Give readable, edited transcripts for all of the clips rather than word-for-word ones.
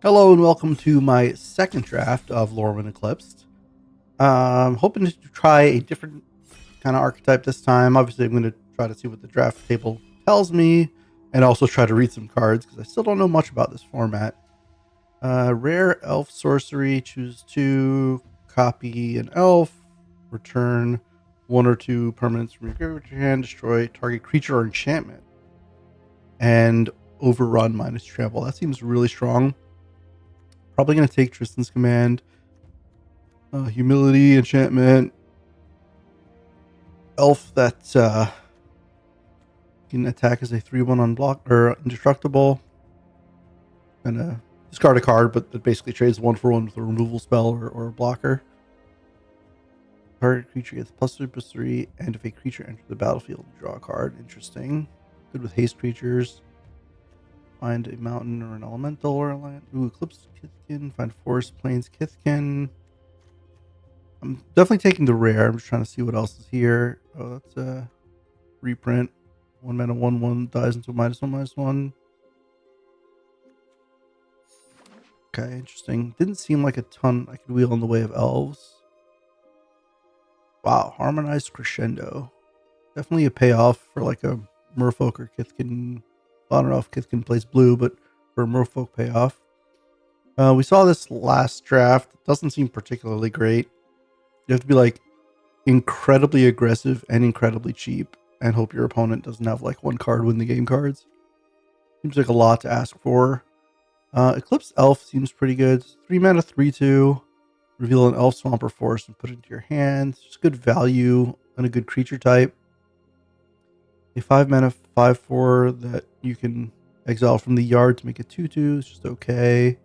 Hello and welcome to my second draft of Lorwyn Eclipsed. I'm hoping to try a different kind of archetype this time. Obviously, I'm going to try to see what the draft table tells me and also try to read some cards because I still don't know much about this format. Rare elf sorcery, choose two, copy an elf, return one or two permanents from your graveyard to your hand, destroy target creature or enchantment, and overrun minus trample. That seems really strong. Probably going to take Tristan's command. Humility, enchantment, elf that can attack as a 3/1 unblock or indestructible. Gonna discard a card, but that basically trades 1-for-1 with a removal spell or a blocker. Target creature gets +3/+3, and if a creature enters the battlefield, draw a card. Interesting. Good with haste creatures. Find a mountain or an elemental or a land. Ooh, Eclipsed Kithkin. Find forest plains Kithkin. I'm definitely taking the rare. I'm just trying to see what else is here. Oh, that's a reprint. 1 mana, 1/1 dies into -1/-1. Okay, interesting. Didn't seem like a ton I could wheel in the way of elves. Wow, harmonized crescendo. Definitely a payoff for like a merfolk or Kithkin. I don't know if Kithkin plays blue, but for a merfolk payoff. We saw this last draft. It doesn't seem particularly great. You have to be like incredibly aggressive and incredibly cheap and hope your opponent doesn't have like one card win the game cards. Seems like a lot to ask for. Eclipse Elf seems pretty good. 3 mana, 3/2. Reveal an Elf, Swamp, or Forest and put it into your hand. Just good value and a good creature type. A 5 mana, 5/4 that you can exile from the yard to make a 2/2 is just okay.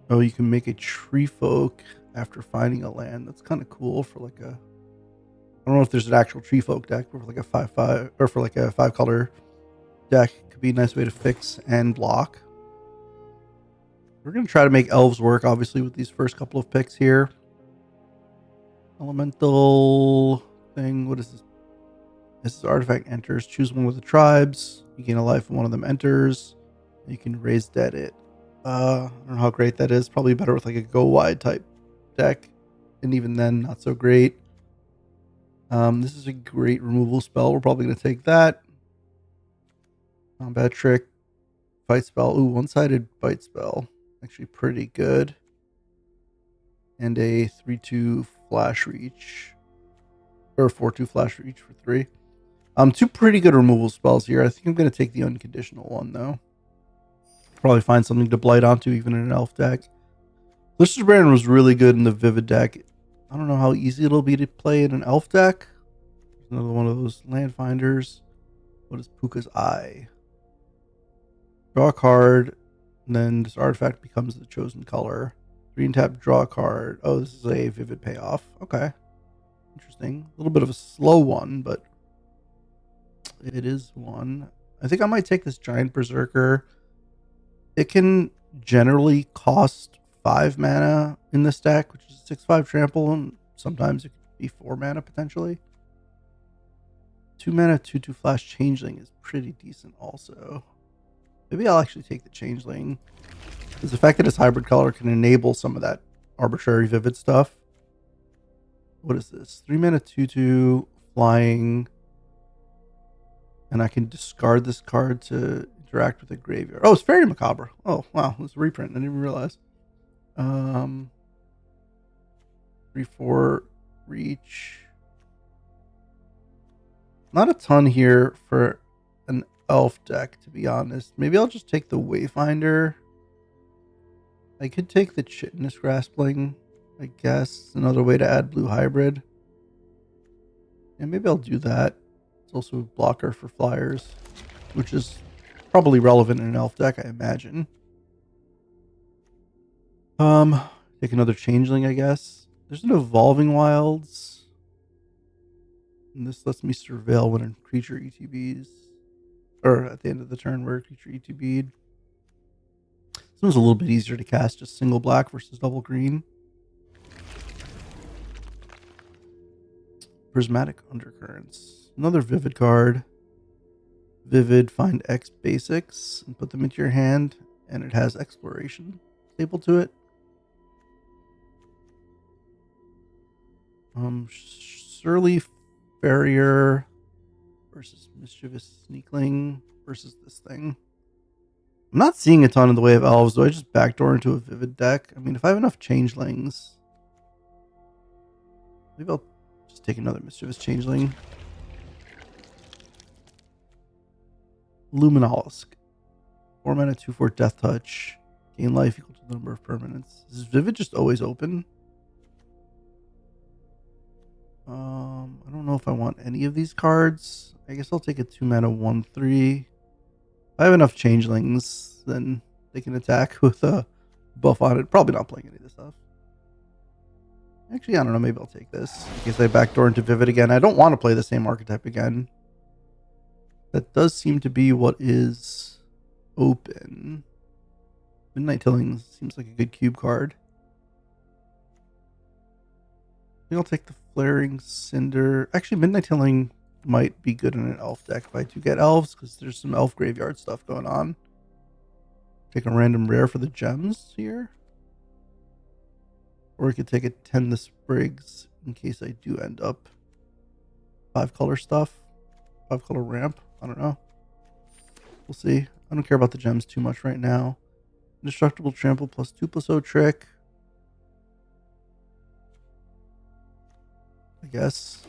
Oh, you can make a Tree Folk after finding a land. That's kind of cool for like a. I don't know if there's an actual Tree Folk deck, but for like a 5/5 or for like a 5-color deck, it could be a nice way to fix and block. We're going to try to make elves work, obviously, with these first couple of picks here. Elemental thing. What is this? This is artifact enters. Choose one with the tribes. You gain a life when one of them enters. You can raise dead it. I don't know how great that is. Probably better with like a go wide type deck. And even then, not so great. This is a great removal spell. We're probably going to take that. Combat trick. Fight spell. Ooh, one-sided fight spell. Actually pretty good. And a 3/2 flash reach. Or 4/2 flash reach for 3. Two pretty good removal spells here. I think I'm going to take the unconditional one, though. Probably find something to blight onto, even in an elf deck. Lister's Baron was really good in the Vivid deck. I don't know how easy it'll be to play in an elf deck. Another one of those land finders. What is Puka's Eye? Draw a card, and then this artifact becomes the chosen color. 3 and tap, draw a card. Oh, this is a Vivid payoff. Okay. Interesting. A little bit of a slow one, but it is one. I think I might take this Giant Berserker. It can generally cost 5 mana in this deck, which is 6/5 trample, and sometimes it could be 4 mana potentially. 2 mana, 2/2 flash changeling is pretty decent also. Maybe I'll actually take the changeling, because the fact that it's hybrid color can enable some of that arbitrary vivid stuff. What is this? 3 mana, 2/2 flying, and I can discard this card to interact with a graveyard. Oh, it's Fairy Macabre. Oh, wow. It's a reprint. I didn't even realize. 3/4 reach. Not a ton here for an elf deck, to be honest. Maybe I'll just take the Wayfinder. I could take the Chitinous Graspling, I guess. Another way to add blue hybrid. And maybe I'll do that. It's also a blocker for flyers, which is probably relevant in an elf deck, I imagine. Take another changeling, I guess. There's an Evolving Wilds. And this lets me surveil when a creature ETBs. Or at the end of the turn where a creature ETB'd. This one's a little bit easier to cast, just single black versus double green. Prismatic Undercurrents. Another Vivid card. Vivid, find X basics and put them into your hand, and it has exploration stapled to it. Surly Farrier versus Mischievous Sneakling versus this thing. I'm not seeing a ton in the way of elves, so I just backdoor into a Vivid deck. I mean, if I have enough changelings, maybe I'll just take another Mischievous Changeling. Luminolisk. 4 mana, 2/4 Death Touch. Gain life equal to the number of permanents. Is Vivid just always open? I don't know if I want any of these cards. I guess I'll take a 2 mana 1/3. If I have enough changelings, then they can attack with a buff on it. Probably not playing any of this stuff. Actually, I don't know. Maybe I'll take this in case I backdoor into Vivid again. I don't want to play the same archetype again. That does seem to be what is open. Midnight Tilling seems like a good cube card. I think I'll take the Flaring Cinder. Actually, Midnight Tilling might be good in an elf deck if I do get elves, because there's some elf graveyard stuff going on. Take a random rare for the gems here. Or we could take a Tend the Sprigs in case I do end up 5-color stuff. 5-color ramp. I don't know. We'll see. I don't care about the gems too much right now. Indestructible Trample +2/+0 trick. I guess.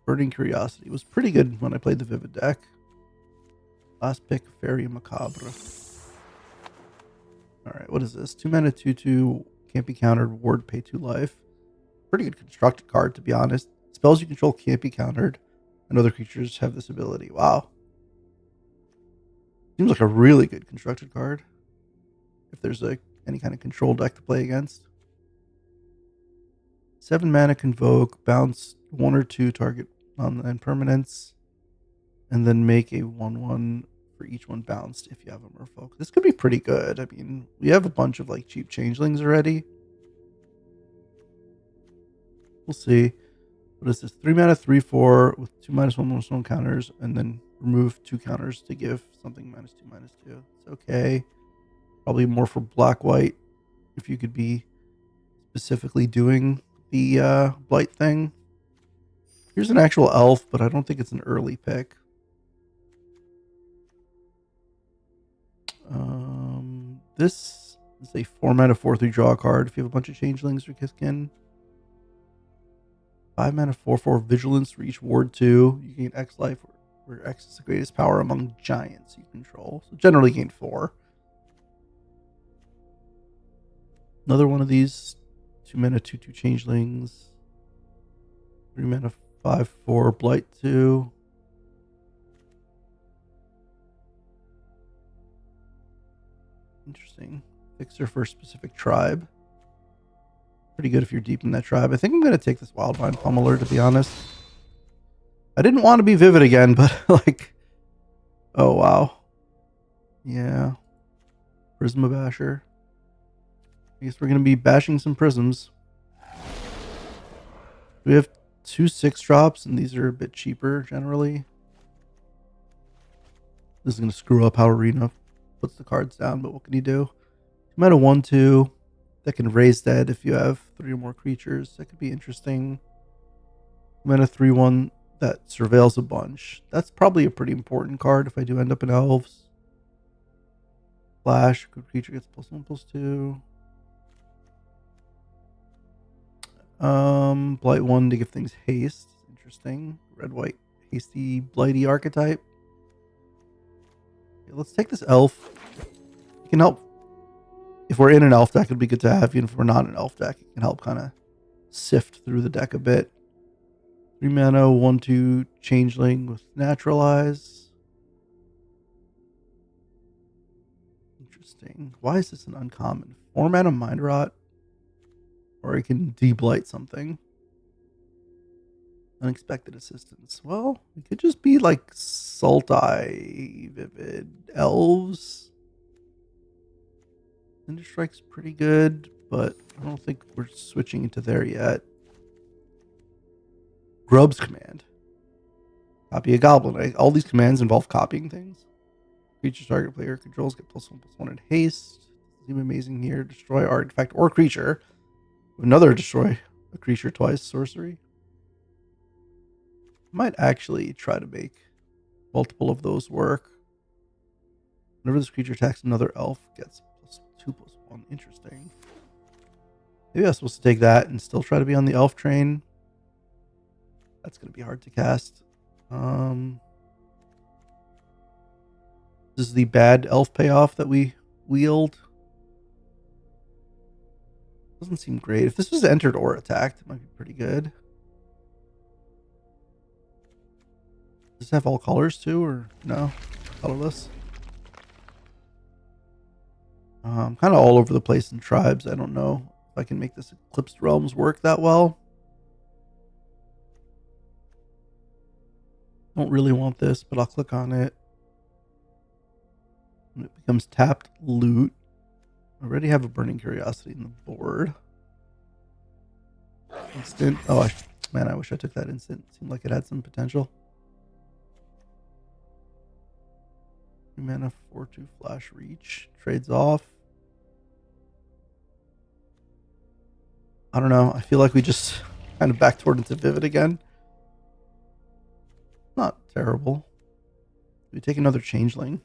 Burning Curiosity was pretty good when I played the Vivid deck. Last pick, Fairy Macabre. Alright, what is this? 2 mana, 2/2, can't be countered, ward, pay 2 life. Pretty good constructed card, to be honest. Spells you control can't be countered, and other creatures have this ability. Wow. Seems like a really good constructed card. If there's any kind of control deck to play against. 7 mana, Convoke, bounce 1 or 2 target on the permanents, and then make a 1/1 for each one bounced if you have a Merfolk. This could be pretty good. I mean, we have a bunch of like cheap changelings already. We'll see. What is this? 3 mana, 3/4 with 2 -1/1 counters, and then remove 2 counters to give something -2/2. It's okay. Probably more for black-white if you could be specifically doing the blight thing. Here's an actual elf, but I don't think it's an early pick. This is a 4 mana 4/3 draw card. If you have a bunch of changelings or Kiskin. 5 mana 4/4 vigilance for each ward 2. You gain X life, where X is the greatest power among giants you control. So generally gain 4. Another one of these 2 mana 2/2 changelings. 3 mana 5/4 blight 2. Interesting. Fixer for a specific tribe. Pretty good if you're deep in that tribe. I think I'm going to take this Wildvine Pummeler, to be honest. I didn't want to be Vivid again, but like... Oh, wow. Yeah. Prisma Basher. I guess we're going to be bashing some prisms. We have 2 6-drops, and these are a bit cheaper, generally. This is going to screw up how Arena puts the cards down, but what can you do? 2 mana 1/2 that can raise dead if you have 3 or more creatures. That could be interesting. 2 mana 3/1 that surveils a bunch. That's probably a pretty important card if I do end up in elves. Flash, good creature gets +1/+2. Blight 1 to give things haste. Interesting. Red-white hasty blighty archetype. Okay, let's take this elf. It can help. If we're in an elf deck, it'd be good to have. Even if we're not an elf deck, it can help kind of sift through the deck a bit. 3 mana, 1/2 changeling with naturalize. Interesting. Why is this an uncommon? 4 mana mind rot. Or it can de-blight something. Unexpected assistance. Well, it could just be like Sultai, Vivid, Elves. Cinder Strike's pretty good, but I don't think we're switching into there yet. Grub's Command. Copy a goblin. All these commands involve copying things. Creatures target player controls get +1/+1 in haste. Seem amazing here. Destroy artifact or creature. Another destroy a creature twice. Sorcery. Might actually try to make multiple of those work. Whenever this creature attacks another elf, gets +2/+1. Interesting. Maybe I was supposed to take that and still try to be on the elf train. That's going to be hard to cast. This is the bad elf payoff that we wield. Doesn't seem great. If this was entered or attacked, it might be pretty good. Does this have all colors too, or no? Colorless? Kind of all over the place in tribes. I don't know if I can make this Eclipsed Realms work that well. Don't really want this, but I'll click on it. And it becomes tapped loot. I already have a Burning Curiosity in the board. Instant. Oh, man, I wish I took that instant. Seemed like it had some potential. 3 mana, 4/2 flash reach. Trades off. I don't know. I feel like we just kind of backdoored into Vivid again. Not terrible. We take another Changeling.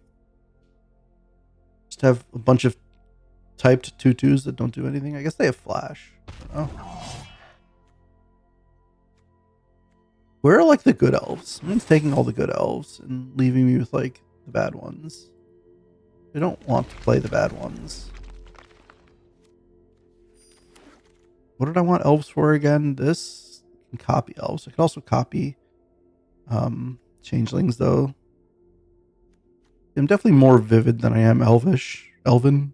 Just have a bunch of typed 2/2s that don't do anything. I guess they have flash. I don't know. Where are like the good elves? Someone's taking all the good elves and leaving me with like the bad ones. I don't want to play the bad ones. What did I want elves for again? This can copy elves. I could also copy changelings though. I'm definitely more vivid than I am elven.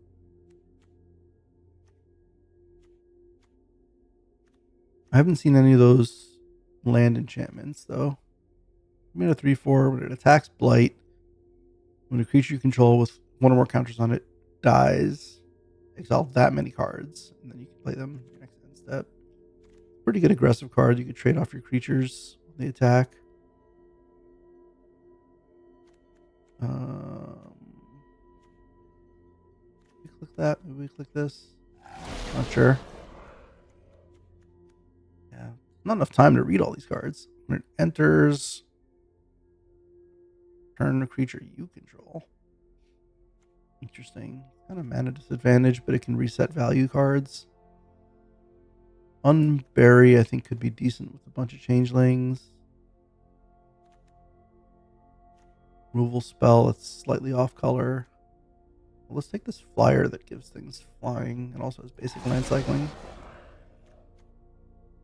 I haven't seen any of those land enchantments though. I mean a 3/4 when it attacks blight. When a creature you control with one or more counters on it dies, exile that many cards, and then you can play them your next end step. Pretty good aggressive card. You could trade off your creatures when they attack. We click that. Maybe we click this. Not sure. Yeah, not enough time to read all these cards. When it enters, turn a creature you control. Interesting. Kind of mana disadvantage, but it can reset value cards. Unbury, I think, could be decent with a bunch of changelings. Removal spell, it's slightly off color. Well, let's take this flyer that gives things flying and also has basic land cycling.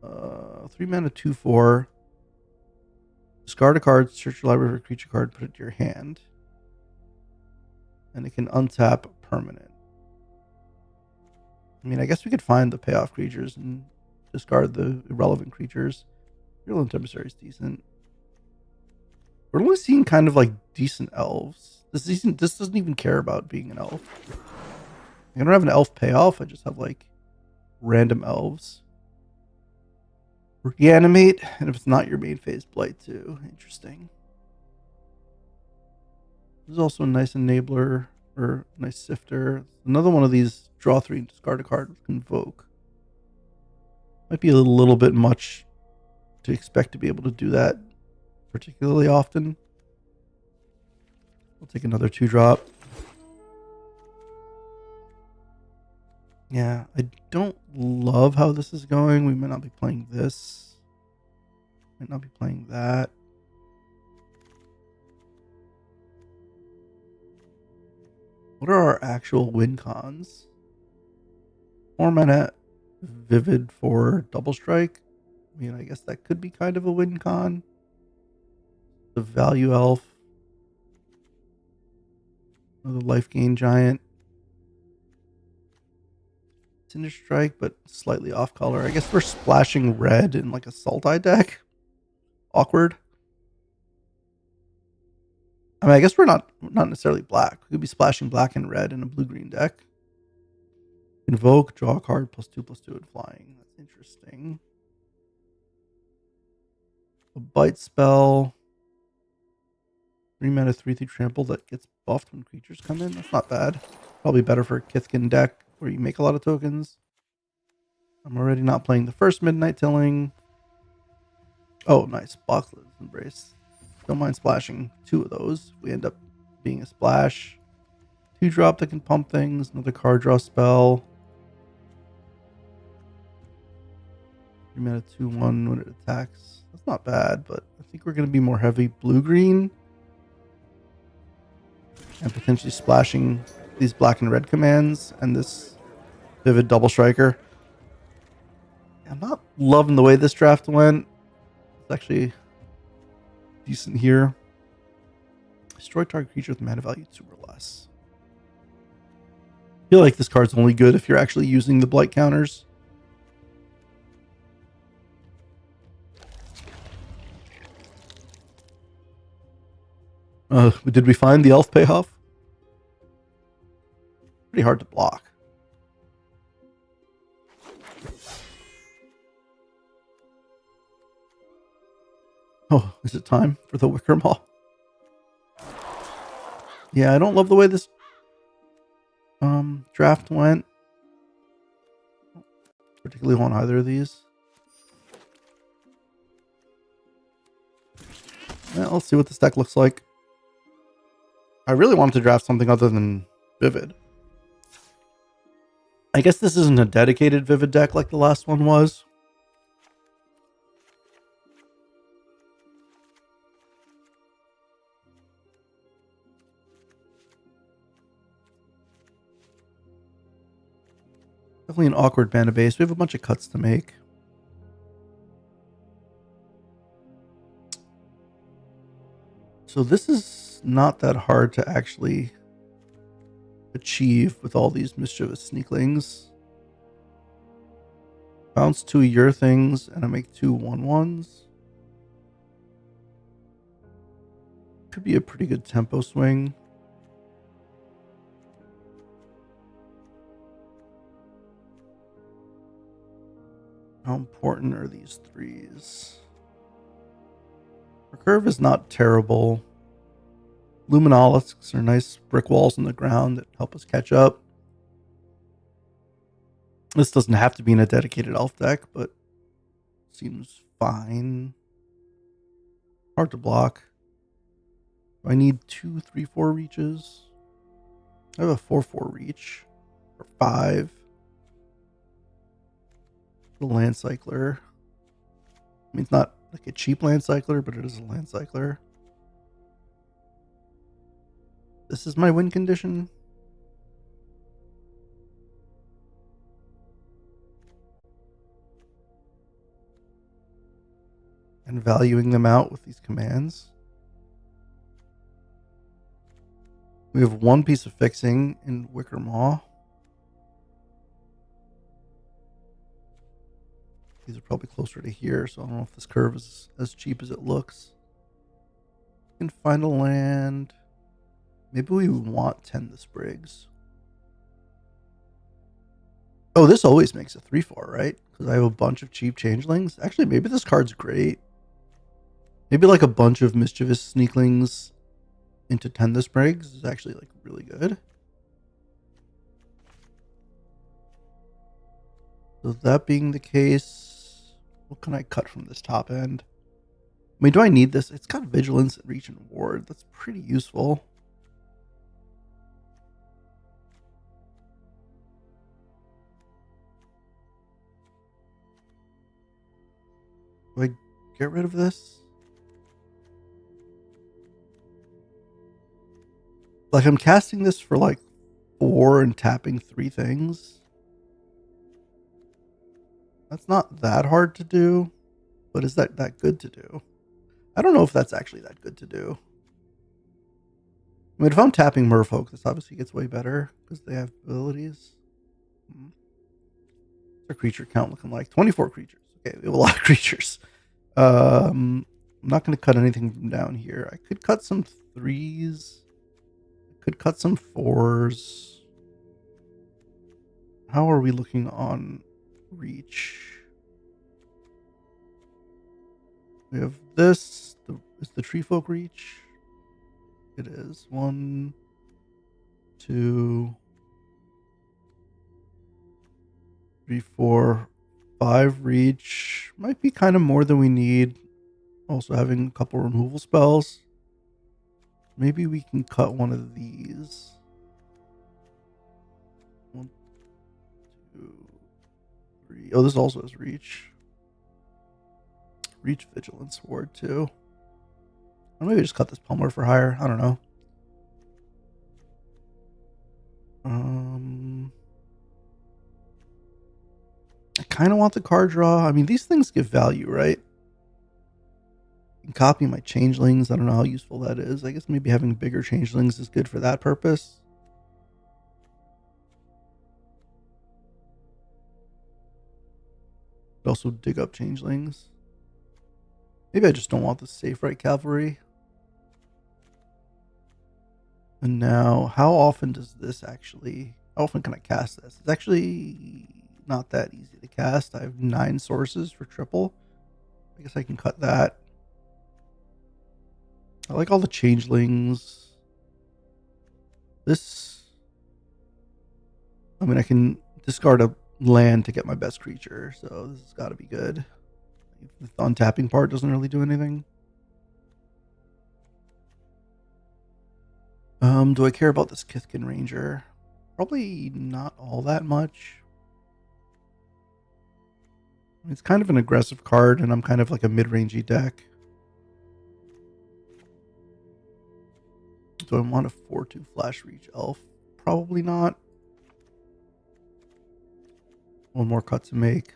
3 mana, 2/4. Discard a card, search your library for a creature card, put it to your hand. And it can untap permanent. I mean, I guess we could find the payoff creatures and discard the irrelevant creatures. Virulent Emissary is decent. We're only seeing kind of like decent elves. This doesn't even care about being an elf. I don't have an elf payoff. I just have like random elves. Reanimate, and if it's not your main phase, Blight too. Interesting. This is also a nice enabler or nice sifter. Another one of these draw 3 and discard a card with Convoke. Might be a little bit much to expect to be able to do that particularly often. We'll take another 2-drop. Yeah, I don't love how this is going. We might not be playing this. Might not be playing that. What are our actual win cons? 4 mana Vivid for Double Strike. I mean, I guess that could be kind of a win con. The Value Elf. Another Life Gain Giant. Cinder Strike, but slightly off color. I guess we're splashing red in like a Sultai deck. Awkward. I mean, I guess we're not necessarily black. We could be splashing black and red in a blue-green deck. Invoke, draw a card, +2/+2 and flying. That's interesting. A bite spell. 3 mana 3/3 trample that gets buffed when creatures come in. That's not bad. Probably better for a Kithkin deck where you make a lot of tokens. I'm already not playing the first Midnight Tilling. Oh, nice. Boxless Embrace. Don't mind splashing 2 of those. We end up being a splash. 2-drop that can pump things. Another card draw spell. 3 mana 2/1 when it attacks. That's not bad, but I think we're going to be more heavy blue-green. And potentially splashing these black and red commands and this Vivid Double Striker. I'm not loving the way this draft went. It's actually decent here. Destroy target creature with mana value 2 or less. I feel like this card's only good if you're actually using the blight counters. Did we find the elf payoff? Pretty hard to block. Oh, is it time for the Wicker Maw? Yeah, I don't love the way this draft went. Particularly on either of these. Yeah, let's see what this deck looks like. I really wanted to draft something other than Vivid. I guess this isn't a dedicated Vivid deck like the last one was. Definitely an awkward mana base. We have a bunch of cuts to make. So this is not that hard to actually achieve with all these mischievous sneaklings. Bounce 2 of your things and I make 2 1/1s. Could be a pretty good tempo swing. How important are these 3s? Recurve is not terrible. Luminalisks are nice brick walls in the ground that help us catch up. This doesn't have to be in a dedicated elf deck, but seems fine. Hard to block. Do I need 2, 3, 4 reaches? I have a 4/4 reach. Or 5. The land cycler. I mean, it's not like a cheap land cycler, but it is a land cycler. This is my win condition. And valuing them out with these commands. We have 1 piece of fixing in Wicker Maw. These are probably closer to here, so I don't know if this curve is as cheap as it looks. We can find a land. Maybe we want 10 the Sprigs. Oh, this always makes a 3/4, right? Because I have a bunch of cheap changelings. Actually, maybe this card's great. Maybe like a bunch of mischievous sneaklings into 10 the Sprigs is actually like really good. So that being the case, what can I cut from this top end? I mean, do I need this? It's got vigilance, reach, and ward. That's pretty useful. Do I get rid of this? Like, I'm casting this for like 4 and tapping 3 things. That's not that hard to do, but is that good to do? I don't know if that's actually that good to do. I mean, if I'm tapping Merfolk, this obviously gets way better because they have abilities. What's our creature count looking like? 24 creatures. Okay, we have a lot of creatures. I'm not going to cut anything from down here. I could cut some 3s. I could cut some 4s. How are we looking on reach? We have this. Is the tree folk reach? it is. 1, 2, 3, 4, 5 reach. Might be kind of more than we need. Also having a couple removal spells. Maybe we can cut one of these. 1, 2, 3. Oh, this also has reach. Reach Vigilance Ward too. Or maybe just cut this Pummeler for hire. I don't know. I kind of want the card draw. I mean, these things give value, right? I can copy my changelings. I don't know how useful that is. I guess maybe having bigger changelings is good for that purpose. But also dig up changelings. Maybe I just don't want the safe right cavalry. And now, how often does this actually... How often can I cast this? It's actually not that easy to cast. I have 9 sources for triple. I guess I can cut that. I like all the changelings. This... I mean, I can discard a land to get my best creature, so this has got to be good. The untapping part doesn't really do anything. Do I care about this Kithkin Ranger? Probably not all that much. It's kind of an aggressive card, and I'm kind of like a mid-rangey deck. Do I want a 4/2 Flash Reach Elf? Probably not. One more cut to make.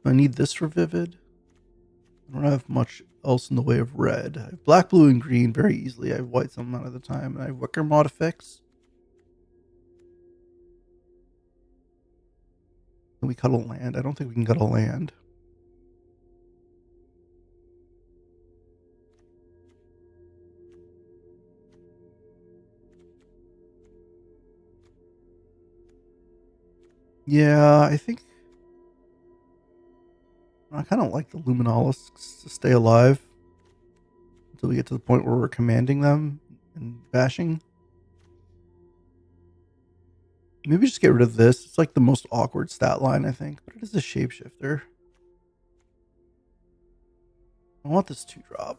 I need this for Vivid. I don't have much else in the way of red. I have black, blue, and green very easily. I have white some amount of the time. And I have Wicker Mod to fix. Can we cut a land? I don't think we can cut a land. Yeah, I think... I kind of like the Luminalisks to stay alive until we get to the point where we're commanding them and bashing. Maybe just get rid of this. It's like the most awkward stat line, I think. But it is a shapeshifter. I want this 2-drop.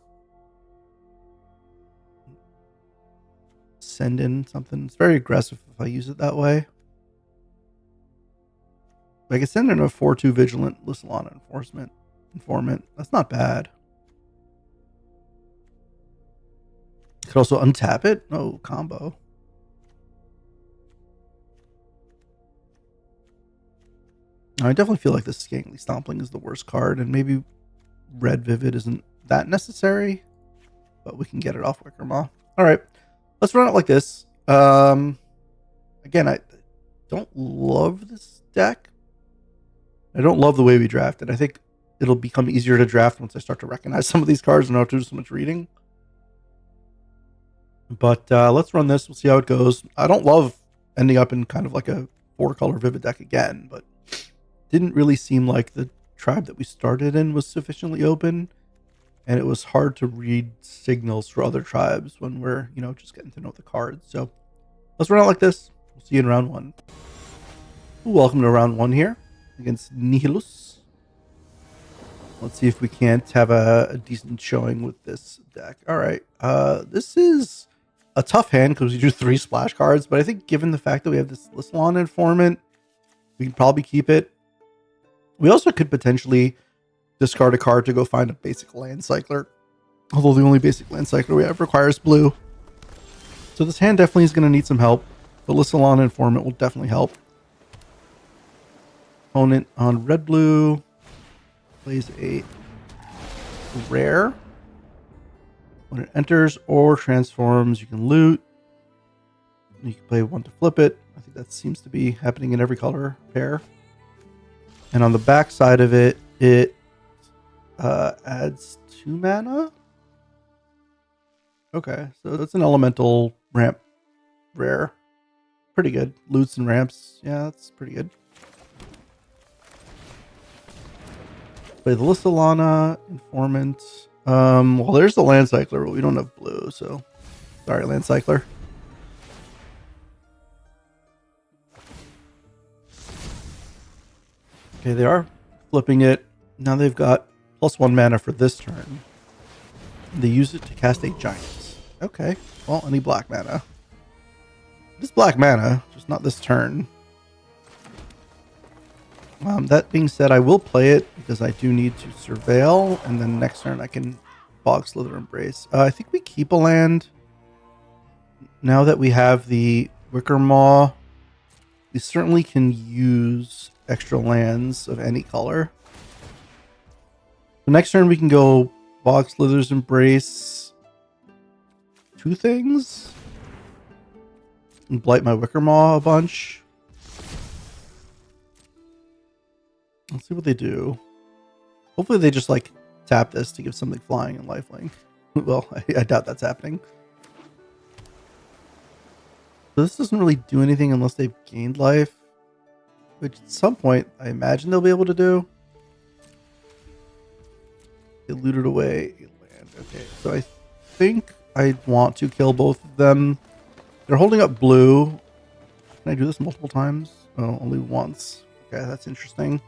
Send in something. It's very aggressive if I use it that way. I could send in a 4/2 Vigilant Lysolana Informant. That's not bad. Could also untap it. Oh, combo. I definitely feel like this Skankly Stompling is the worst card, and maybe Red Vivid isn't that necessary, but we can get it off Wickermaw. All right, let's run it like this. Again, I don't love this deck. I don't love the way we draft it. I think it'll become easier to draft once I start to recognize some of these cards and not do so much reading. But let's run this. We'll see how it goes. I don't love ending up in kind of like a 4-color Vivid deck again, but didn't really seem like the tribe that we started in was sufficiently open, and it was hard to read signals for other tribes when we're, just getting to know the cards. So let's run it like this. We'll see you in round 1. Welcome to round 1 here against Nihilus. Let's see if we can't have a decent showing with this deck. All right. This is a tough hand because we drew 3 splash cards, but I think given the fact that we have this Lysolana Informant, we can probably keep it. We also could potentially discard a card to go find a basic land cycler, although the only basic land cycler we have requires blue. So this hand definitely is going to need some help, but Lysolana Informant will definitely help. Opponent on red-blue plays a rare. When it enters or transforms, you can loot. You can play 1 to flip it. I think that seems to be happening in every color pair. And on the back side of it, it adds 2 mana. Okay, so it's an elemental ramp rare. Pretty good. Loots and ramps. Yeah, that's pretty good. Play the Lysolana Informant. Well, there's the land cycler, but we don't have blue, so sorry, land cycler. Okay, they are flipping it. Now they've got +1 mana for this turn. They use it to cast a giant. Okay, well, any black mana. This black mana, just not this turn. That being said, I will play it because I do need to surveil, and then next turn I can Bog Slither Embrace. I think we keep a land. Now that we have the Wicker Maw, we certainly can use extra lands of any color. So next turn we can go Bog Slither's Embrace 2 things and Blight my Wicker Maw a bunch. Let's see what they do. Hopefully they just like tap this to give something flying and lifelink. Well, I doubt that's happening. So this doesn't really do anything unless they've gained life, which at some point I imagine they'll be able to do. They looted away a land. Okay, so I think I want to kill both of them. They're holding up blue. Can I do this multiple times? Oh, only once. Okay, that's interesting.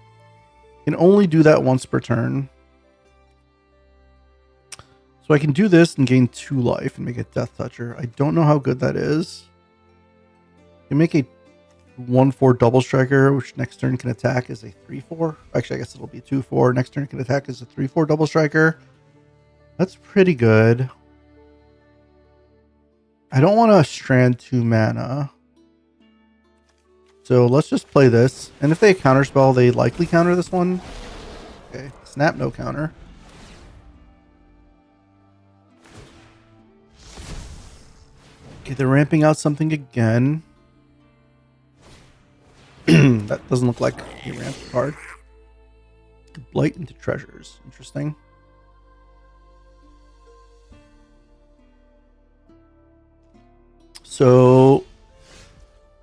Can only do that once per turn. So I can do this and gain 2 life and make a Death Toucher. I don't know how good that is. I can make a 1/4 double striker, which next turn can attack as a 3/4. Actually, I guess it'll be 2/4. Next turn can attack as a 3/4 double striker. That's pretty good. I don't want to strand 2 mana. So let's just play this. And if they counterspell, they likely counter this one. Okay, snap, no counter. Okay, they're ramping out something again. That doesn't look like a ramp card. Blight into treasures. Interesting. So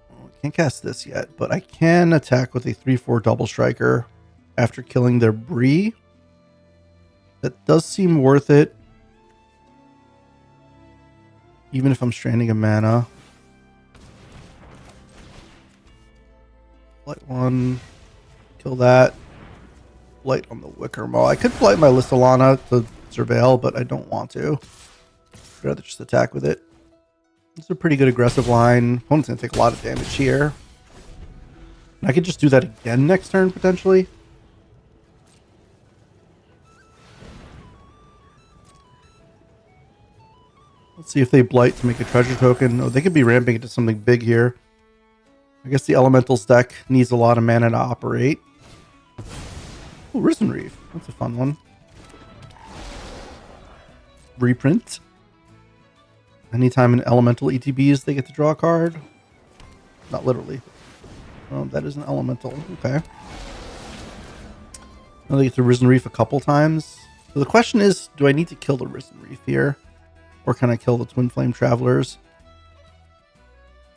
I can't cast this yet, but I can attack with a 3/4 double striker after killing their Bree. That does seem worth it, even if I'm stranding a mana. Blight 1, kill that. Blight on the Wicker Maw. I could blight my Lissalana to surveil, but I don't want to. I'd rather just attack with it. It's a pretty good aggressive line. Opponent's going to take a lot of damage here. And I could just do that again next turn, potentially. Let's see if they blight to make a treasure token. Oh, they could be ramping into something big here. I guess the Elementals deck needs a lot of mana to operate. Oh, Risen Reef. That's a fun one. Reprint. Anytime an Elemental ETBs, they get to draw a card. Not literally. Oh, that is an Elemental. Okay. Now they get to Risen Reef a couple times. So the question is, do I need to kill the Risen Reef here? Or can I kill the Twin Flame Travelers?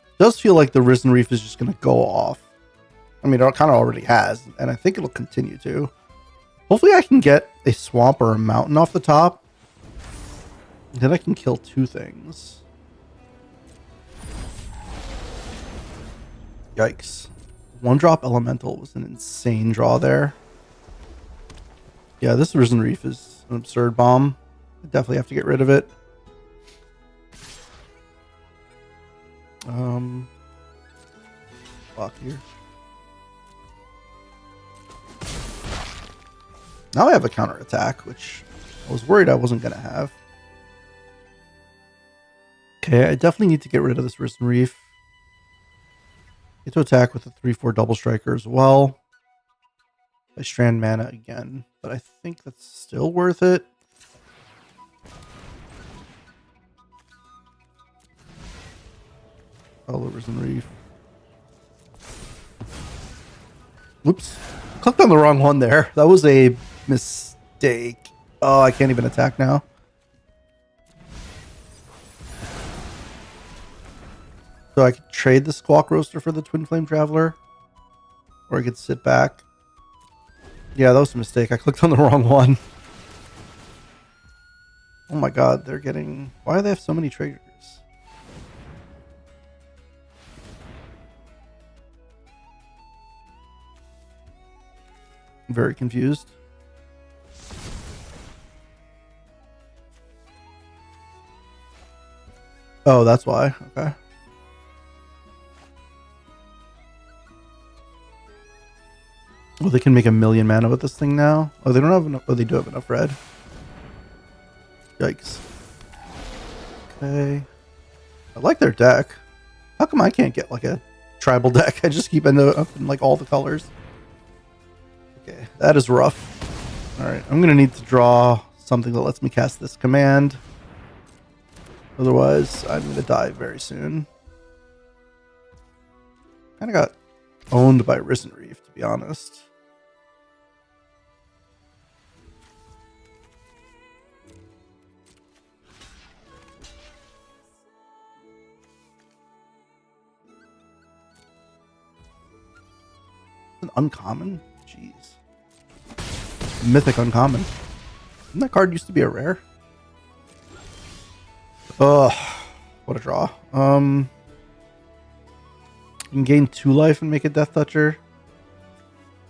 It does feel like the Risen Reef is just going to go off. I mean, it kind of already has, and I think it'll continue to. Hopefully I can get a swamp or a mountain off the top. Then I can kill 2 things. Yikes. 1-drop Elemental was an insane draw there. Yeah, this Risen Reef is an absurd bomb. I definitely have to get rid of it. Block here. Now I have a counter attack, which I was worried I wasn't going to have. Okay, I definitely need to get rid of this Risen Reef. Get to attack with a 3/4 double striker as well. I strand mana again, but I think that's still worth it. Oh, the Risen Reef. Whoops. Clicked on the wrong one there. That was a mistake. Oh, I can't even attack now. So I could trade the Squawk Roaster for the Twin Flame Traveler. Or I could sit back. Yeah, that was a mistake. I clicked on the wrong one. Oh my god, they're getting... Why do they have so many triggers? I'm very confused. Oh, that's why. Okay. Oh, they can make 1,000,000 mana with this thing now? Oh, they don't have enough... Oh, they do have enough red. Yikes. Okay. I like their deck. How come I can't get like a tribal deck? I just keep ending up in like all the colors. Okay, that is rough. Alright, I'm going to need to draw something that lets me cast this command. Otherwise, I'm going to die very soon. Kind of got owned by Risen Reef, to be honest. An uncommon? Jeez. Mythic uncommon. Didn't that card used to be a rare? Ugh. What a draw. You can gain 2 life and make a Death Toucher.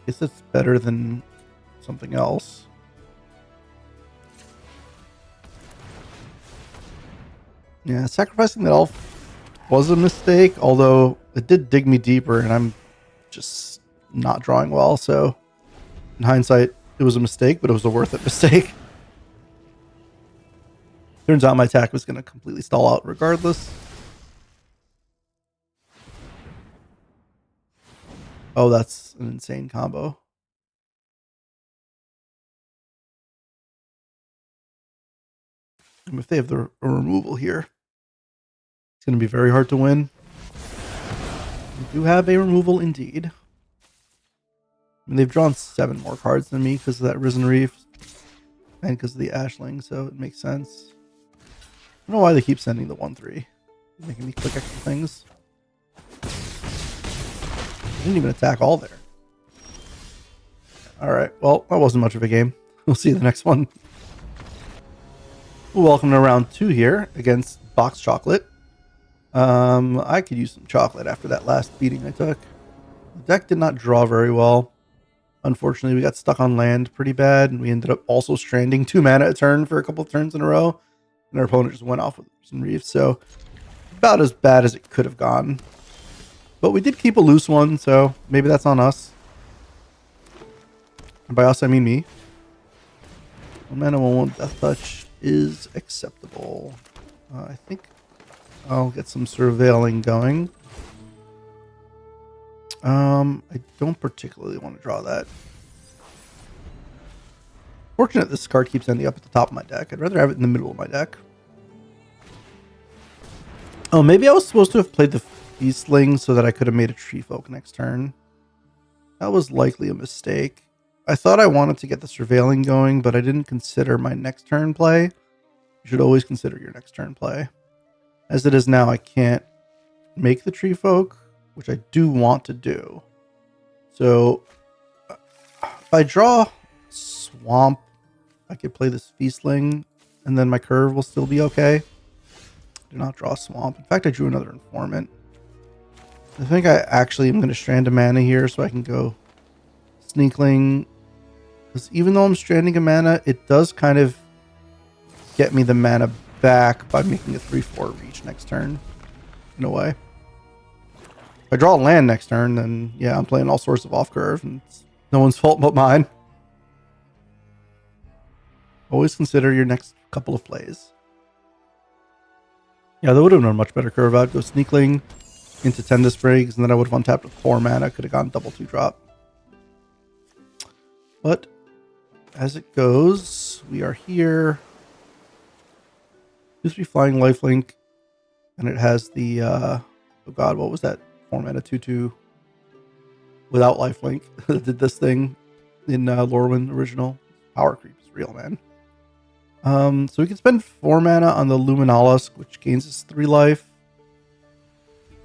Guess that's better than something else. Yeah, sacrificing that elf was a mistake, although it did dig me deeper and I'm just not drawing well, so in hindsight, it was a mistake, but it was a worth it mistake. Turns out my attack was going to completely stall out regardless. Oh, that's an insane combo. And if they have the removal here, it's going to be very hard to win. We do have a removal indeed. And they've drawn 7 more cards than me because of that Risen Reef and because of the Ashling, so it makes sense. I don't know why they keep sending the 1/3. Making me click extra things. I didn't even attack all there. Alright, well, that wasn't much of a game. We'll see you the next one. Welcome to round 2 here against Box Chocolate. I could use some chocolate after that last beating I took. The deck did not draw very well. Unfortunately, we got stuck on land pretty bad, and we ended up also stranding 2 mana a turn for a couple of turns in a row. And our opponent just went off with some reefs, so about as bad as it could have gone. But we did keep a loose one, so maybe that's on us. And by us, I mean me. 1 mana, 1/1 Death Touch is acceptable. I think I'll get some surveilling going. I don't particularly want to draw that. Fortunate this card keeps ending up at the top of my deck. I'd rather have it in the middle of my deck. Oh, maybe I was supposed to have played the Feastling so that I could have made a Tree Folk next turn. That was likely a mistake. I thought I wanted to get the surveilling going, but I didn't consider my next turn play. You should always consider your next turn play. As it is now, I can't make the Tree Folk, which I do want to do. So if I draw Swamp, I could play this Feastling, and then my curve will still be okay. Do not draw Swamp. In fact, I drew another Informant. I think I actually am going to strand a mana here so I can go Sneakling. Because even though I'm stranding a mana, it does kind of get me the mana back by making a 3/4 reach next turn. In a way. If I draw land next turn, then yeah, I'm playing all sorts of off curve, and it's no one's fault but mine. Always consider your next couple of plays. Yeah, that would have been a much better curve. I'd go Sneakling into Tenda Sprigs, and then I would have untapped with 4 mana. Could have gone double 2-drop. But as it goes, we are here. 2/3 flying lifelink, and it has the oh god, what was that 4 mana 2/2 without lifelink that did this thing in Lorwyn original. Power creep is real, man. So we can spend 4 mana on the Luminalis, which gains us 3 life,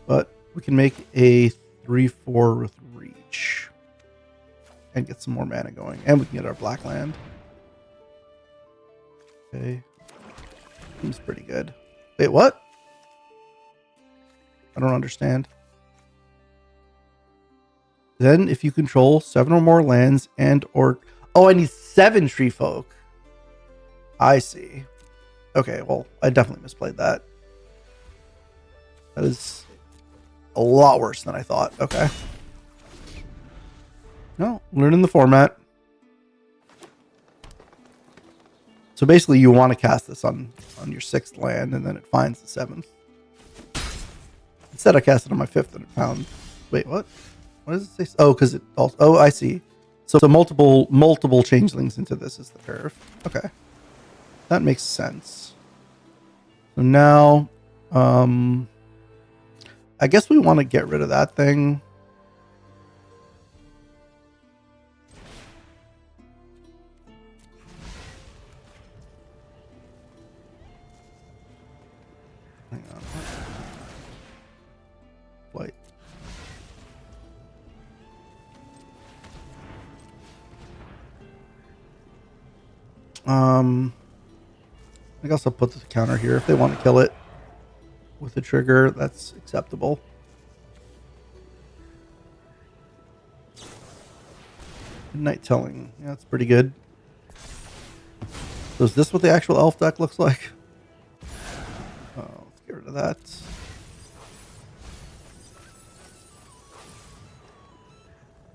but we can make a 3/4 with reach and get some more mana going, and we can get our black land. Okay. Seems pretty good. Wait, what? I don't understand. Then if you control 7 or more lands and or... Oh, I need 7 tree folk. I see. Okay, well, I definitely misplayed that. That is a lot worse than I thought. Okay. No, learning the format. So basically you want to cast this on your 6th land and then it finds the 7th. Instead I cast it on my 5th and it found... Wait, what? What does it say? Oh, because it also... Oh, I see. So multiple changelings into this is the curve. Okay. That makes sense. So now... I guess we want to get rid of that thing. Hang on. Flight. I guess I'll put the counter here. If they want to kill it with the trigger, that's acceptable. Midnight Telling. Yeah, that's pretty good. So is this what the actual elf deck looks like? Oh, let's get rid of that.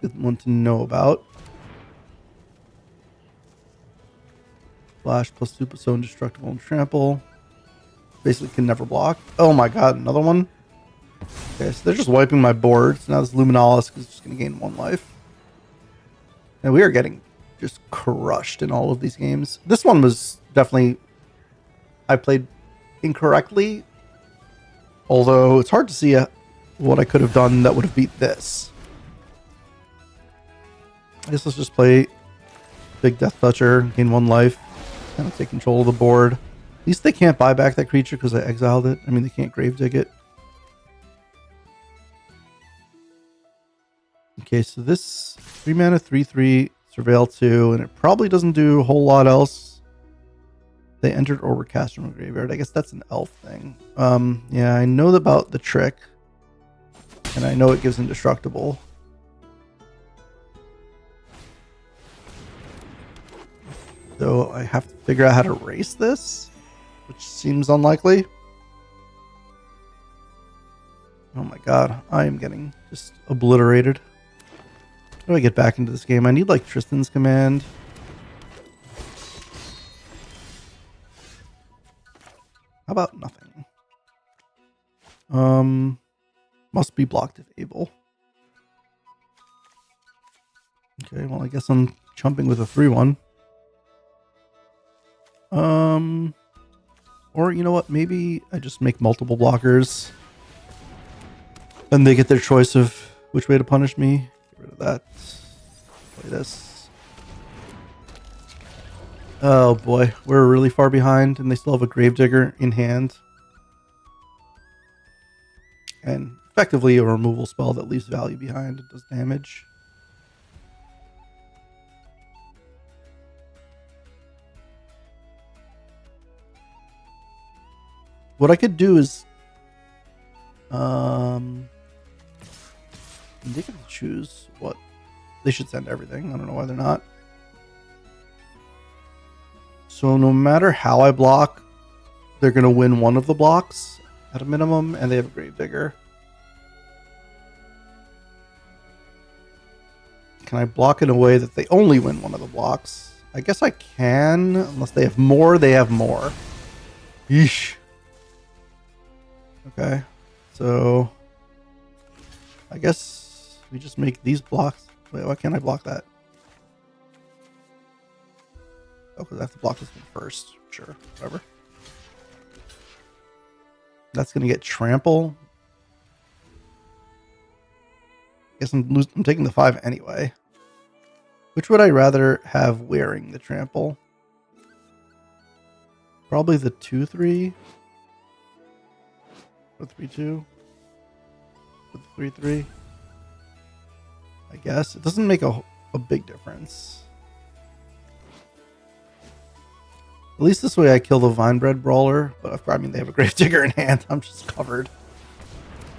Good one to know about. Flash plus super so indestructible and trample. Basically can never block. Oh my god, another one? Okay, so they're just wiping my board. So now this Luminalis is just going to gain 1 life. And we are getting just crushed in all of these games. This one was definitely... I played incorrectly. Although it's hard to see what I could have done that would have beat this. I guess let's just play Big Death Toucher, gain 1 life. Kind of take control of the board. At least they can't buy back that creature because I exiled it. I mean, they can't Grave-dig it. Okay, so this 3 mana, 3/3, Surveil 2, and it probably doesn't do a whole lot else. They entered or were cast from a graveyard. I guess that's an elf thing. Yeah, I know about the trick. And I know it gives indestructible. So I have to figure out how to race this, which seems unlikely. Oh my god, I am getting just obliterated. How do I get back into this game? I need like Tristan's command. How about nothing? Must be blocked if able. Okay, well I guess I'm chumping with a 3/1. Or you know what? Maybe I just make multiple blockers. And they get their choice of which way to punish me. Get rid of that. Play this. Oh boy, we're really far behind and they still have a Gravedigger in hand. And effectively a removal spell that leaves value behind. It does damage. What I could do is they can choose what they should send everything. I don't know why they're not. So no matter how I block, they're gonna win one of the blocks at a minimum, and they have a Gravedigger. Can I block in a way that they only win one of the blocks? I guess I can, unless they have more. They have more. Yeesh. Okay, so I guess we just make these blocks. Wait, why can't I block that? Oh, because I have to block this one first. Sure, whatever. That's gonna get trample. Guess I'm taking the 5 anyway. Which would I rather have wearing the trample? Probably the 2/3. Or 3/2. With 3/3. I guess it doesn't make a big difference. At least this way I kill the Vinebread Brawler. But I mean, they have a Gravedigger in hand. I'm just covered.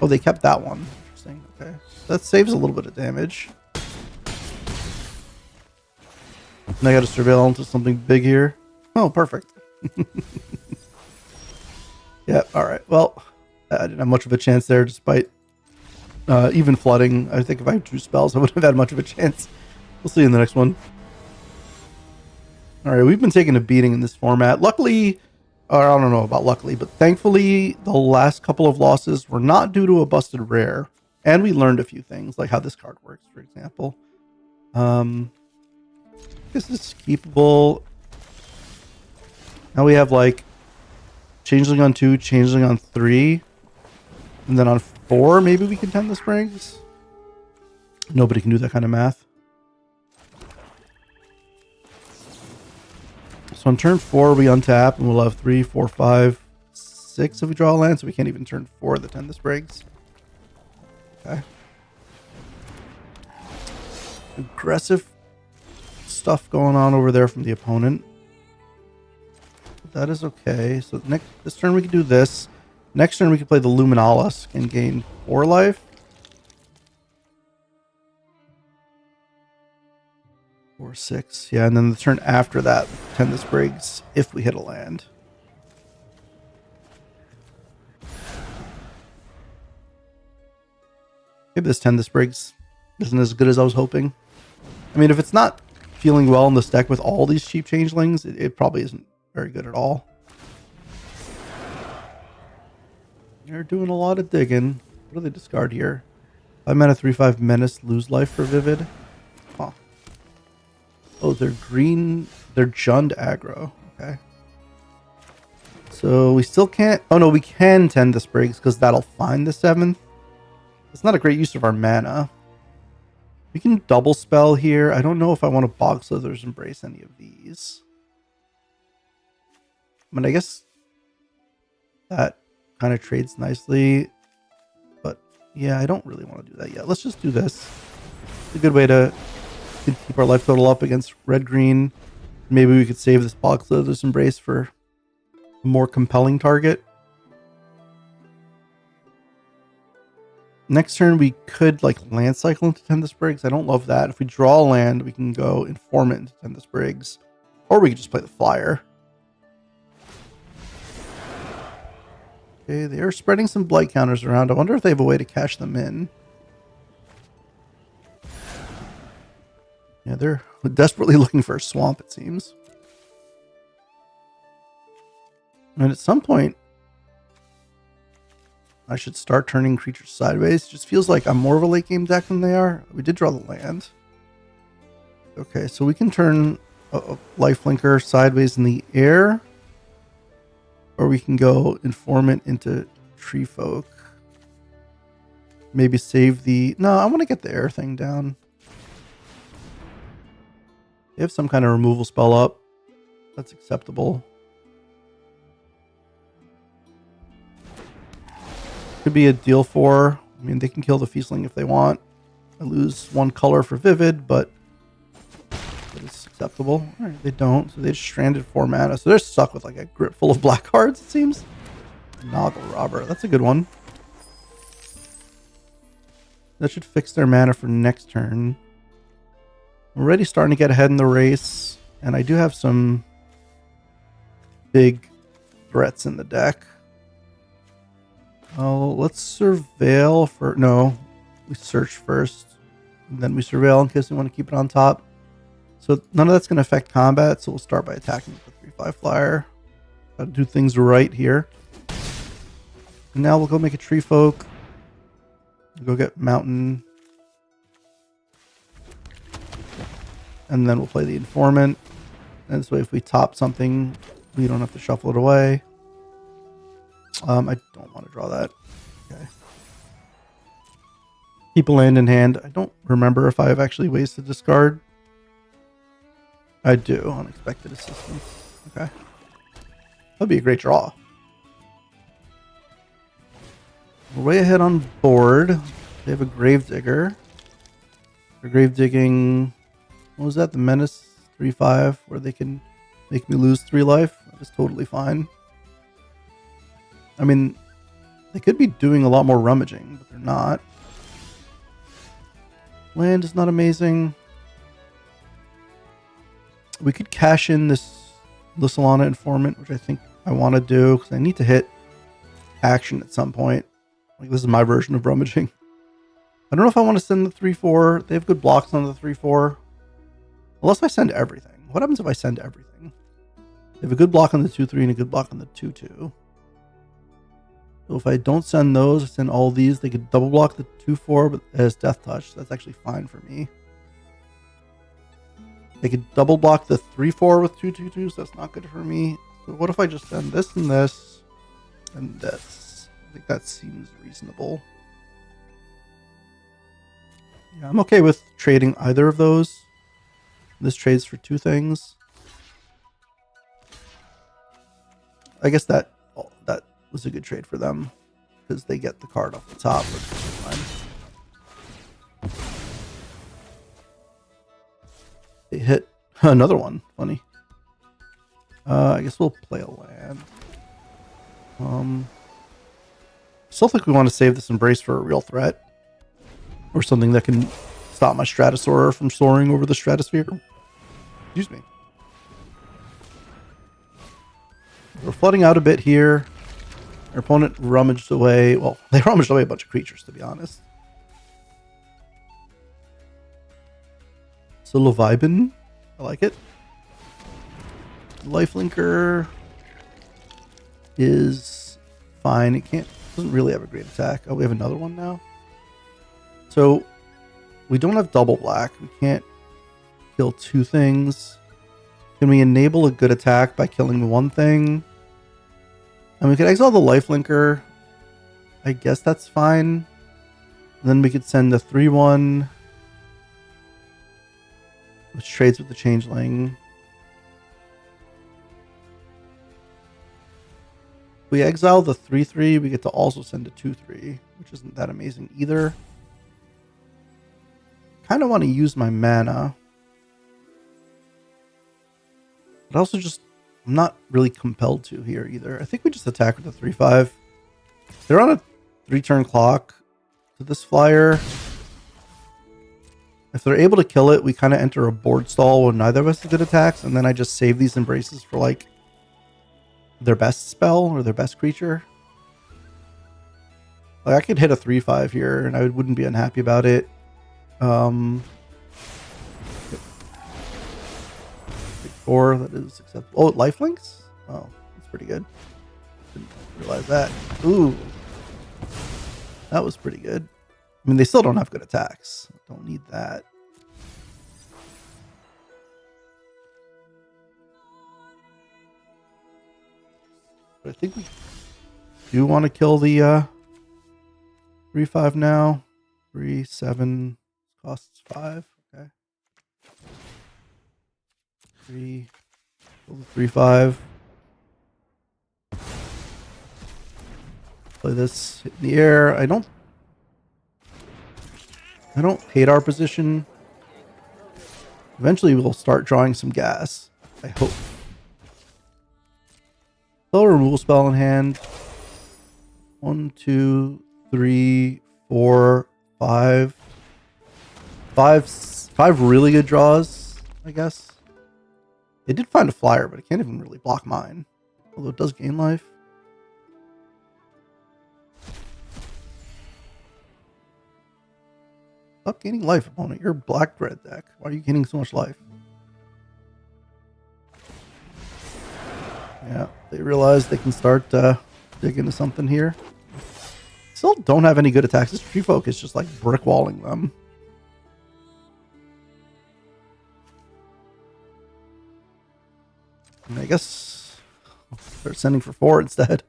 Oh, they kept that one. Interesting. Okay. That saves a little bit of damage. And I got to surveil into something big here. Oh, perfect. Yeah, alright. Well, I didn't have much of a chance there despite even flooding. I think if I drew spells, I wouldn't have had much of a chance. We'll see in the next one. Alright, we've been taking a beating in this format. Luckily, or I don't know about luckily, but thankfully the last couple of losses were not due to a busted rare. And we learned a few things, like how this card works, for example. This is keepable. Now we have like Changeling on 2, Changeling on 3. And then on 4, maybe we can Tend the Springs. Nobody can do that kind of math. So on turn 4, we untap and we'll have 3, 4, 5, 6 if we draw a land. So we can't even turn 4 the Tend the Springs. Okay. Aggressive stuff going on over there from the opponent. That is okay. So this turn we can do this. Next turn we can play the Luminalis and gain 4 life. 4, 6. Yeah, and then the turn after that, Tend the Sprigs if we hit a land. Maybe this Tend the Sprigs isn't as good as I was hoping. I mean, if it's not feeling well in this deck with all these cheap changelings, it probably isn't very good at all. They're doing a lot of digging. What do they discard here? 5 mana, 3/5 menace, lose life for Vivid. Huh. Oh, they're green. They're Jund aggro. Okay. So we still can't. Oh no, we can Tend the Sprigs because that'll find the 7th. It's not a great use of our mana. We can double spell here. I don't know if I want to Bog Slither's Embrace any of these. I mean, I guess that kind of trades nicely. But yeah, I don't really want to do that yet. Let's just do this. It's a good way to keep our life total up against red-green. Maybe we could save this Bog Slither's Embrace for a more compelling target. Next turn, we could like land cycle into Tend the Sprigs. I don't love that. If we draw a land, we can go Informant into Tend the Sprigs. Or we could just play the Flyer. Okay, they are spreading some blight counters around. I wonder if they have a way to cash them in. Yeah, they're desperately looking for a swamp, it seems. And at some point, I should start turning creatures sideways. It just feels like I'm more of a late game deck than they are. We did draw the land. Okay, so we can turn a lifelinker sideways in the air. Or we can go Informant into Tree Folk. Maybe save the... No, I want to get the air thing down. They have some kind of removal spell up. That's acceptable. Could be a deal for. I mean, they can kill the Feastling if they want. I lose 1 color for Vivid, but it's acceptable. All right, they don't. So they just stranded 4 mana. So they're stuck with like a grip full of black cards, it seems. Noggle Robber. That's a good one. That should fix their mana for next turn. I'm already starting to get ahead in the race. And I do have some big threats in the deck. Oh, let's surveil for... No, we search first. And then we surveil in case we want to keep it on top. So none of that's going to affect combat. So we'll start by attacking with the 3/5 flyer. Got to do things right here. And now we'll go make a Tree Folk. Go get Mountain. And then we'll play the Informant. And this way if we top something, we don't have to shuffle it away. I don't want to draw that. Okay. Keep a land in hand. I don't remember if I have actually ways to discard. I do. Unexpected assistance. Okay. That'd be a great draw. We're way ahead on board. They have a Gravedigger. They're grave digging. What was that? The Menace 3/5, where they can make me lose 3 life. is totally fine. I mean, they could be doing a lot more rummaging, but they're not. Land is not amazing. We could cash in this Lissalana Informant, which I think I want to do, because I need to hit action at some point. Like, this is my version of rummaging. I don't know if I want to send the 3/4. They have good blocks on the 3/4. Unless I send everything. What happens if I send everything? They have a good block on the 2/3 and a good block on the 2/2. So if I don't send those, I send all these. They could double block the 2/4, but it has Death Touch. So that's actually fine for me. They could double block the 3/4 with 2/2/2, so that's not good for me. So what if I just send this and this and this? I think that seems reasonable. Yeah, I'm okay with trading either of those. This trades for 2 things. I guess that was a good trade for them because they get the card off the top. Which is fine. They hit another one. Funny. I guess we'll play a land. Still think we want to save this Embrace for a real threat. Or something that can stop my Stratosaur from soaring over the stratosphere. Excuse me. We're flooding out a bit here. Our opponent rummaged away. Well, they rummaged away a bunch of creatures, to be honest. Solo Vibin. I like it. Lifelinker is fine. It doesn't really have a great attack. Oh, we have another one now. So we don't have double black. We can't kill 2 things. Can we enable a good attack by killing 1 thing? And we could exile the lifelinker. I guess that's fine. And then we could send the 3/1, which trades with the changeling. If we exile the 3/3, we get to also send a 2/3, which isn't that amazing either. Kind of want to use my mana. But also I'm not really compelled to here either. I think we just attack with the 3/5. They're on a 3-turn clock to this flyer. If they're able to kill it, we kind of enter a board stall where neither of us did attacks, and then I just save these Embraces for like their best spell or their best creature. Like, I could hit a 3/5 here and I wouldn't be unhappy about it. 4, that is acceptable. Oh, lifelinks? Oh, that's pretty good. Didn't realize that. Ooh. That was pretty good. I mean, they still don't have good attacks. Don't need that. But I think we do want to kill the 3/5 now. 3/7 costs 5. Okay. 3. Kill the 3/5. Play this in the air. I don't hate our position. Eventually we'll start drawing some gas. I hope. Spell removal spell in hand. 1, 2, 3, 4, 5. 5 really good draws, I guess. They did find a flyer, but it can't even really block mine. Although it does gain life. Stop gaining life, opponent. You're a black-red deck. Why are you gaining so much life? Yeah, they realize they can start digging into something here. Still don't have any good attacks. This tree folk is just like brick walling them. And I guess they're sending for 4 instead.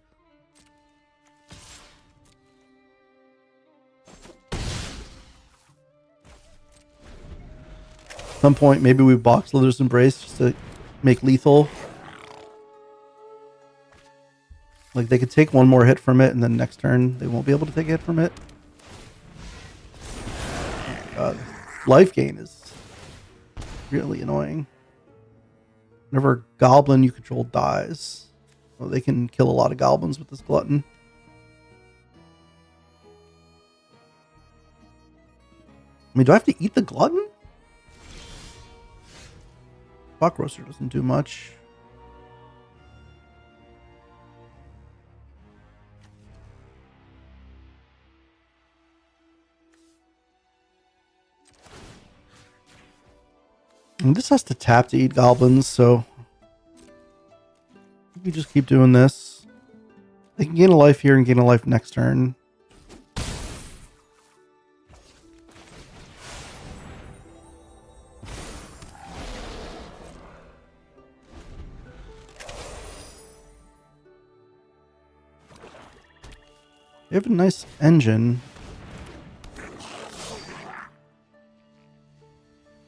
At some point, maybe we box Slither's Embrace just to make lethal. Like, they could take 1 more hit from it, and then next turn they won't be able to take a hit from it. Life gain is really annoying. Whenever a goblin you control dies. Well, they can kill a lot of goblins with this glutton. I mean, do I have to eat the glutton? Clock roaster doesn't do much. And this has to tap to eat goblins, so we just keep doing this. They can gain a life here and gain a life next turn. They have a nice engine.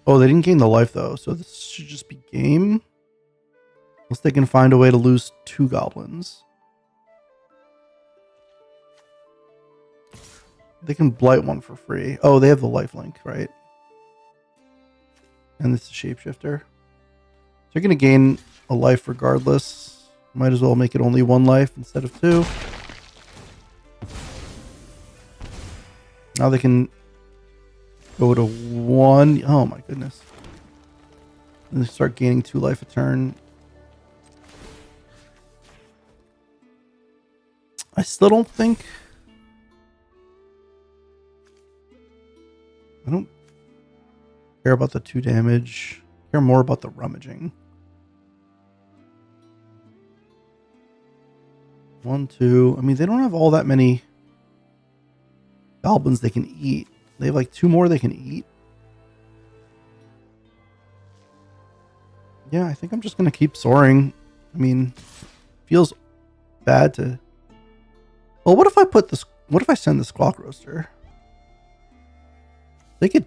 Oh, they didn't gain the life though, so this should just be game. Unless they can find a way to lose 2 goblins. They can blight one for free. Oh, they have the lifelink, right? And this is shapeshifter. So you're going to gain a life regardless. Might as well make it only 1 life instead of 2. Now they can go to 1. Oh my goodness. And they start gaining 2 life a turn. I still don't think... I don't care about the 2 damage. I care more about the rummaging. 1, 2. I mean, they don't have all that many goblins they can eat. They have like 2 more they can eat. Yeah, I think I'm just going to keep soaring. I mean, feels bad to... Well, what if I put this... What if I send the Squawk Roaster? They could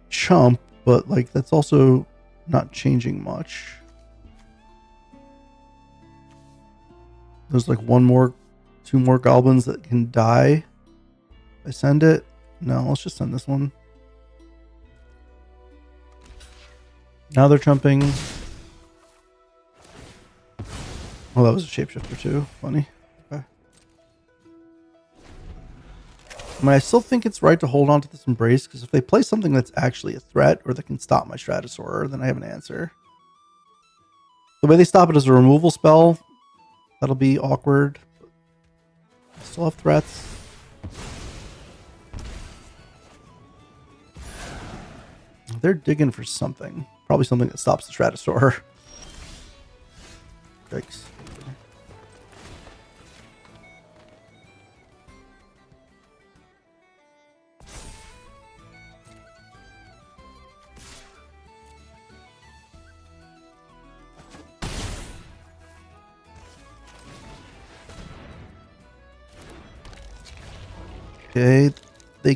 chump, but like that's also not changing much. There's like 1 more, 2 more goblins that can die. If I send it? No, let's just send this one. Now they're jumping. Oh, that was a shapeshifter too. Funny. Okay. I mean, I still think it's right to hold on to this embrace, because if they play something that's actually a threat or that can stop my Stratosaur, then I have an answer. The way they stop it is a removal spell. That'll be awkward. I still have threats. They're digging for something. Probably something that stops the Stratosaur. Yikes. Okay, they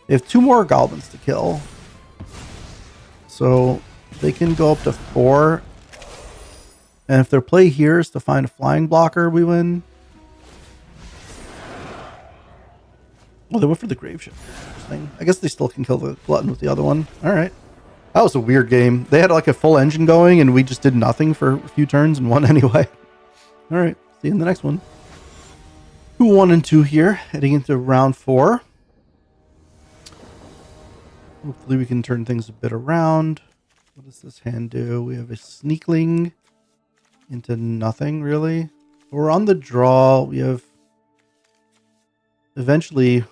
have 2 more goblins to kill. So they can go up to 4. And if their play here is to find a flying blocker, we win. Well, they went for the grave shifter. Interesting. I guess they still can kill the glutton with the other one. Alright. That was a weird game. They had like a full engine going and we just did nothing for a few turns and won anyway. Alright, see you in the next one. 2, 1, and 2 here, heading into round 4. Hopefully we can turn things a bit around. What does this hand do? We have a sneakling into nothing, really. We're on the draw. We have eventually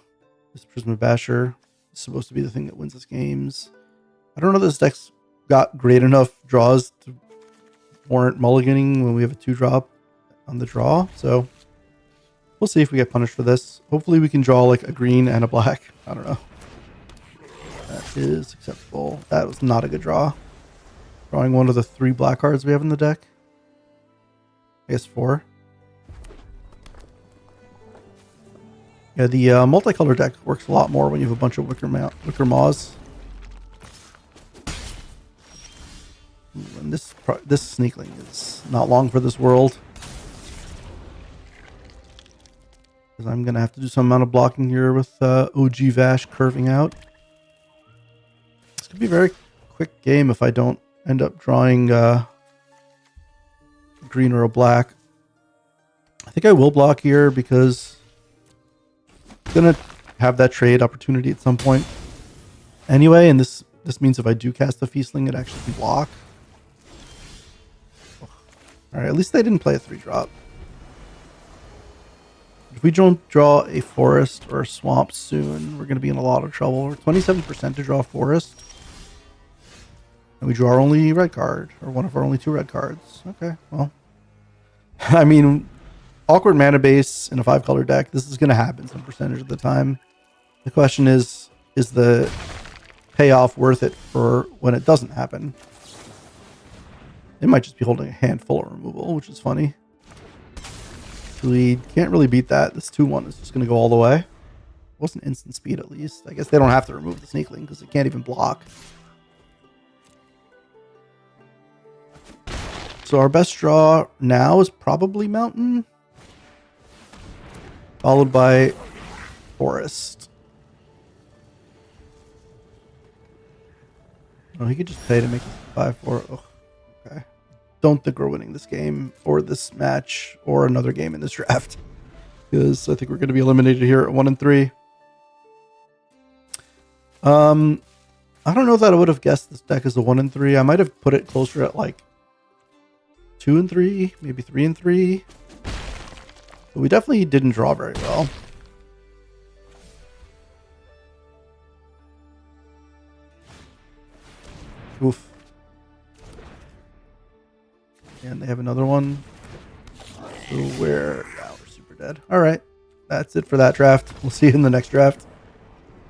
this Prisma Basher is supposed to be the thing that wins us games. I don't know if this deck's got great enough draws to warrant mulliganing when we have a 2-drop on the draw, so we'll see if we get punished for this. Hopefully we can draw like a green and a black. I don't know. That is acceptable. That was not a good draw. Drawing one of the 3 black cards we have in the deck. I guess 4. Yeah, the multicolor deck works a lot more when you have a bunch of Wicker Maws. And this sneakling is not long for this world. Because I'm going to have to do some amount of blocking here with OG Vash curving out. This could be a very quick game if I don't end up drawing green or a black. I think I will block here because I'm gonna have that trade opportunity at some point anyway, and this means if I do cast the Feastling, it actually can block. Alright, at least they didn't play a 3-drop. If we don't draw a forest or a swamp soon, we're going to be in a lot of trouble. We're 27% to draw a forest. And we draw our only red card, or one of our only 2 red cards. Okay, well. I mean, awkward mana base in a 5-color deck, this is going to happen some percentage of the time. The question is the payoff worth it for when it doesn't happen? They might just be holding a handful of removal, which is funny. We can't really beat that. This 2-1 is just going to go all the way. It wasn't instant speed at least. I guess they don't have to remove the Sneakling because it can't even block. So our best draw now is probably Mountain. Followed by Forest. Oh, he could just pay to make it 5-4. Oh, okay. Don't think we're winning this game or this match or another game in this draft, because I think we're going to be eliminated here at 1-3. I don't know that I would have guessed this deck as a 1-3. I might have put it closer at like 2-3, maybe 3-3. But we definitely didn't draw very well. Oof. And they have another one. So we're super dead. All right. That's it for that draft. We'll see you in the next draft.